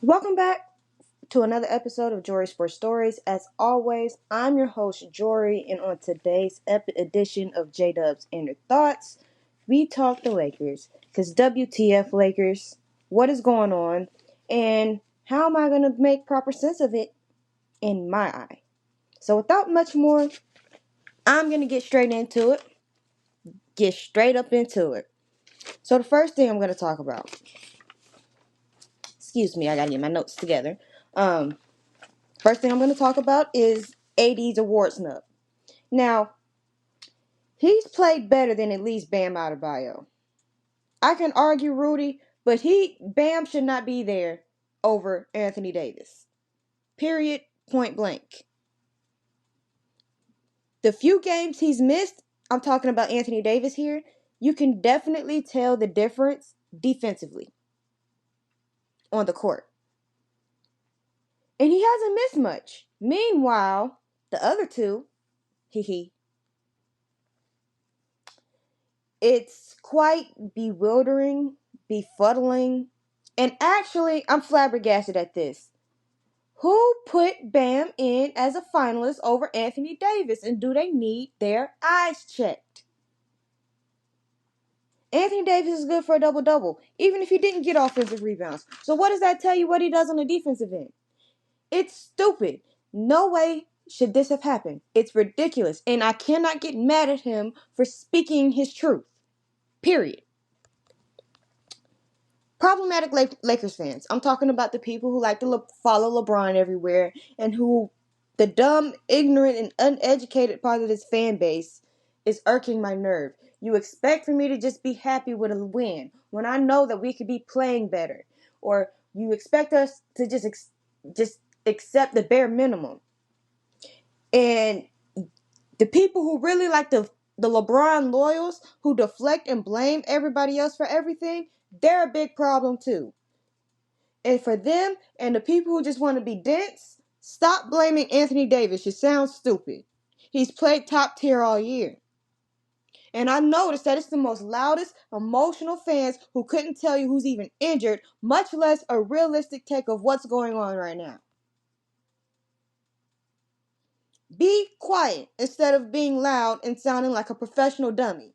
Welcome back to another episode of Jory Sports Stories. As always, I'm your host, Jory, and on today's edition of JDub's Inner Thoughts, we talk the Lakers. Because WTF Lakers, what is going on, and how am I going to make proper sense of it in my eye? So without much more, I'm going to get straight into it. Get straight up into it. So the first thing I'm going to talk about, excuse me, I got to get my notes together. Um, First thing I'm going to talk about is AD's award snub. Now, he's played better than at least Bam Adebayo. I can argue Rudy, but Bam should not be there over Anthony Davis. Period. Point blank. The few games he's missed, I'm talking about Anthony Davis here, you can definitely tell the difference defensively on the court. And he hasn't missed much. Meanwhile, the other two, it's quite bewildering, befuddling, and actually, I'm flabbergasted at this. Who put Bam in as a finalist over Anthony Davis, and do they need their eyes checked? Anthony Davis is good for a double-double, even if he didn't get offensive rebounds. So what does that tell you what he does on the defensive end? It's stupid. No way should this have happened. It's ridiculous, and I cannot get mad at him for speaking his truth. Period. Problematic Lakers fans. I'm talking about the people who like to follow LeBron everywhere and who the dumb, ignorant, and uneducated part of this fan base is irking my nerve. You expect for me to just be happy with a win when I know that we could be playing better, or you expect us to just accept the bare minimum. And the people who really like the LeBron loyals who deflect and blame everybody else for everything, they're a big problem too. And for them and the people who just want to be dense, stop blaming Anthony Davis. You sound stupid. He's played top tier all year. And I noticed that it's the most loudest, emotional fans who couldn't tell you who's even injured, much less a realistic take of what's going on right now. Be quiet instead of being loud and sounding like a professional dummy.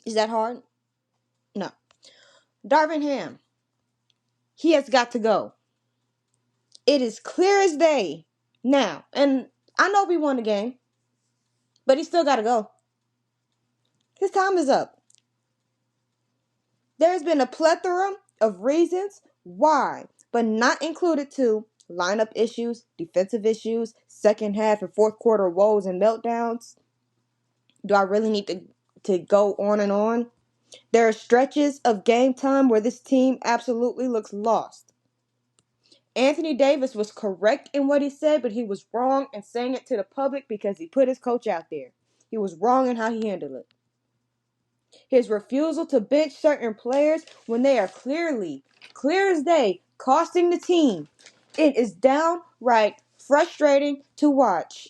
Is that hard? No. Darvin Ham, he has got to go. It is clear as day now. And I know we won the game, but he still got to go. His time is up. There's been a plethora of reasons why, but not included to lineup issues, defensive issues, second half and fourth quarter woes and meltdowns. Do I really need to go on and on? There are stretches of game time where this team absolutely looks lost. Anthony Davis was correct in what he said, but he was wrong in saying it to the public because he put his coach out there. He was wrong in how he handled it. His refusal to bench certain players when they are clear as day, costing the team. It is downright frustrating to watch.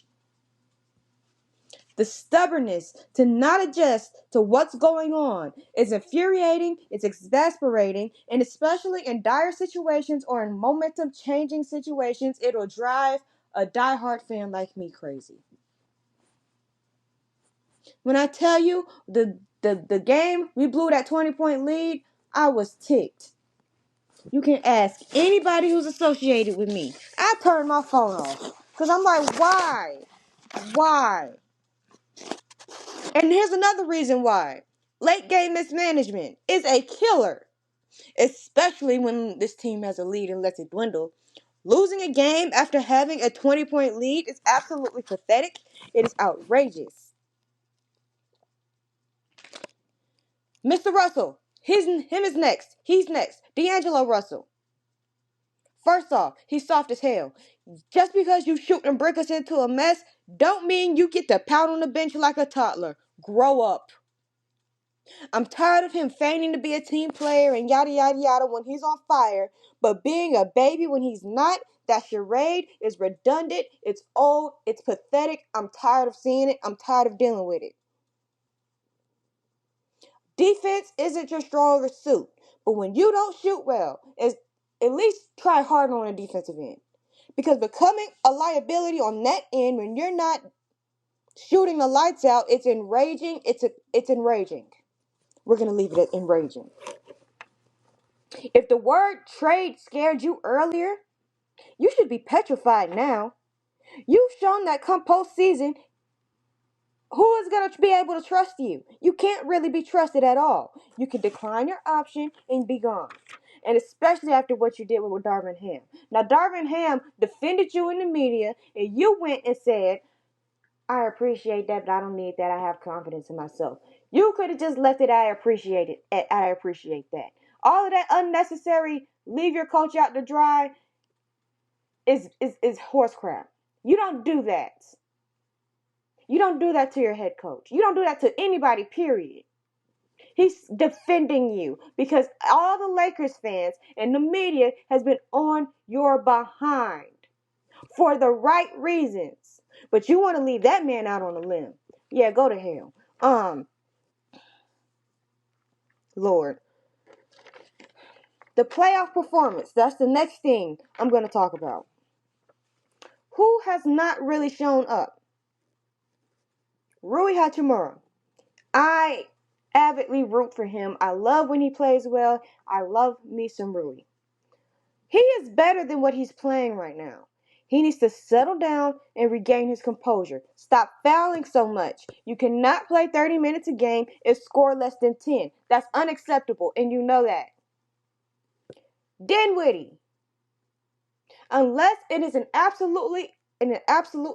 The stubbornness to not adjust to what's going on is infuriating, it's exasperating, and especially in dire situations or in momentum-changing situations, it'll drive a diehard fan like me crazy. When I tell you the game, we blew that 20-point lead, I was ticked. You can ask anybody who's associated with me. I turned my phone off because I'm like, why? Why? And here's another reason why. Late game mismanagement is a killer, especially when this team has a lead and lets it dwindle. Losing a game after having a 20-point lead is absolutely pathetic. It is outrageous. Mr. Russell, him is next. He's next. D'Angelo Russell. First off, he's soft as hell. Just because you shoot and break us into a mess, don't mean you get to pout on the bench like a toddler. Grow up. I'm tired of him feigning to be a team player and yada yada yada when he's on fire, but being a baby when he's not, that charade is redundant, it's old, it's pathetic. I'm tired of seeing it. I'm tired of dealing with it. Defense isn't your stronger suit, But when you don't shoot well, is at least try harder on the defensive end. Because becoming a liability on that end when you're not shooting the lights out, it's enraging. It's enraging. We're gonna leave it at enraging. If the word trade scared you earlier, you should be petrified now. You've shown that come postseason, who is going to be able to trust you? You can't really be trusted at all. You can decline your option and be gone. And especially after what you did with Darvin Ham. Now, Darvin Ham defended you in the media, and you went and said, I appreciate that, but I don't need that. I have confidence in myself. You could have just left it, I appreciate it. I appreciate that. All of that unnecessary, leave your coach out to dry is horse crap. You don't do that. You don't do that to your head coach. You don't do that to anybody, period. He's defending you because all the Lakers fans and the media has been on your behind for the right reasons. But you want to leave that man out on a limb. Yeah, go to hell. Lord. The playoff performance, that's the next thing I'm going to talk about. Who has not really shown up? Rui Hachimura. I avidly root for him. I love when he plays well. I love me some Rui. He is better than what he's playing right now. He needs to settle down and regain his composure. Stop fouling so much. You cannot play 30 minutes a game and score less than 10. That's unacceptable, and you know that. Dinwiddie. Unless it is an absolute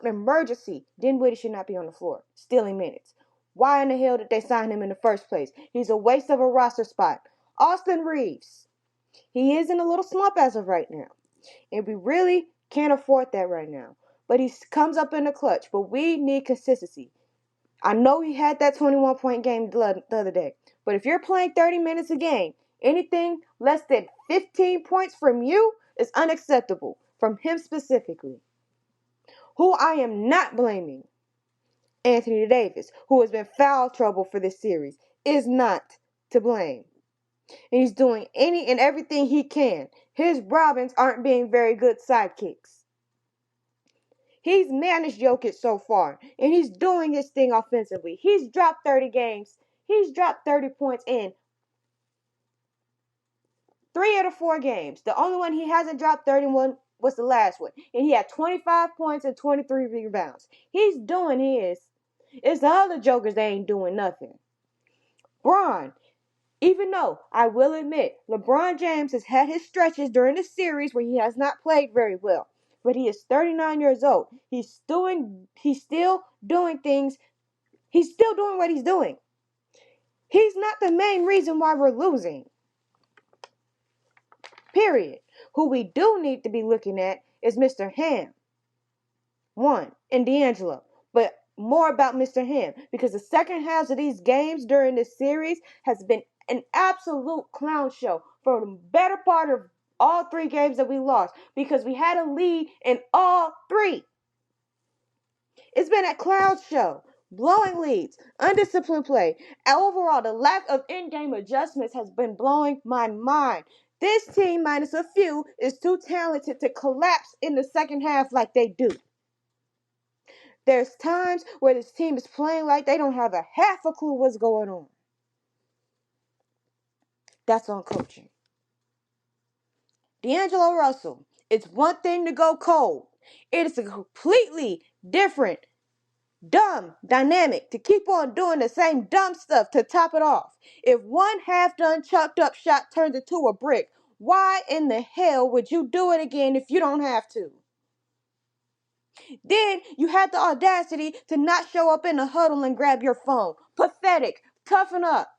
emergency, Dinwiddie should not be on the floor, stealing minutes. Why in the hell did they sign him in the first place? He's a waste of a roster spot. Austin Reeves. He is in a little slump as of right now. And we really can't afford that right now. But he comes up in the clutch. But we need consistency. I know he had that 21-point game the other day. But if you're playing 30 minutes a game, anything less than 15 points from you is unacceptable. From him specifically. Who I am not blaming, Anthony Davis, who has been foul trouble for this series, is not to blame. And he's doing any and everything he can. His Robins aren't being very good sidekicks. He's managed Jokic so far, and he's doing his thing offensively. He's dropped 30 games. He's dropped 30 points in 3 out of 4 games. The only one he hasn't dropped 31 was the last one. And he had 25 points and 23 rebounds. He's doing his. It's the other jokers that ain't doing nothing. Bron, even though I will admit, LeBron James has had his stretches during the series where he has not played very well. But he is 39 years old. He's still doing things. He's still doing what he's doing. He's not the main reason why we're losing. Period. Who we do need to be looking at is Mr. Ham. One, and D'Angelo. But more about Mr. Ham. Because the second halves of these games during this series has been an absolute clown show for the better part of all 3 games that we lost. Because we had a lead in all 3. It's been a clown show. Blowing leads, undisciplined play. Overall, the lack of in-game adjustments has been blowing my mind. This team, minus a few, is too talented to collapse in the second half like they do. There's times where this team is playing like they don't have a half a clue what's going on. That's on coaching. D'Angelo Russell, it's one thing to go cold. It is a completely different dumb dynamic to keep on doing the same dumb stuff to top it off. If one half-done chucked up shot turns into a brick, why in the hell would you do it again if you don't have to? Then you had the audacity to not show up in the huddle and grab your phone. Pathetic. Toughen up.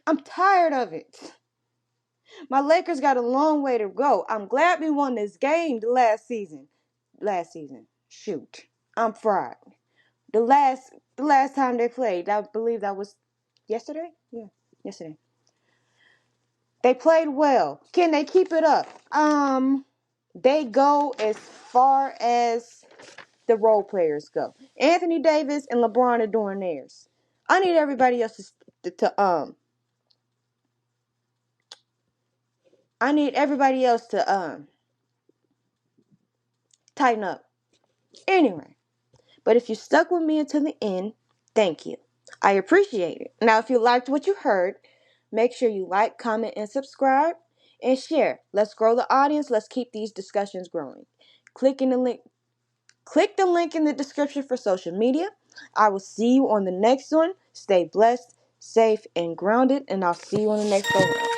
I'm tired of it. My Lakers got a long way to go. I'm glad we won this game last season. Shoot. I'm fried. The last time they played, I believe that was yesterday? Yeah, yesterday. They played well. Can they keep it up? They go as far as the role players go. Anthony Davis and LeBron are doing theirs. I need everybody else to I need everybody else to tighten up. Anyway, but if you stuck with me until the end, thank you. I appreciate it. Now, if you liked what you heard, make sure you like, comment, and subscribe, and share. Let's grow the audience. Let's keep these discussions growing. Click in the link. Click the link in the description for social media. I will see you on the next one. Stay blessed, safe, and grounded, and I'll see you on the next go round.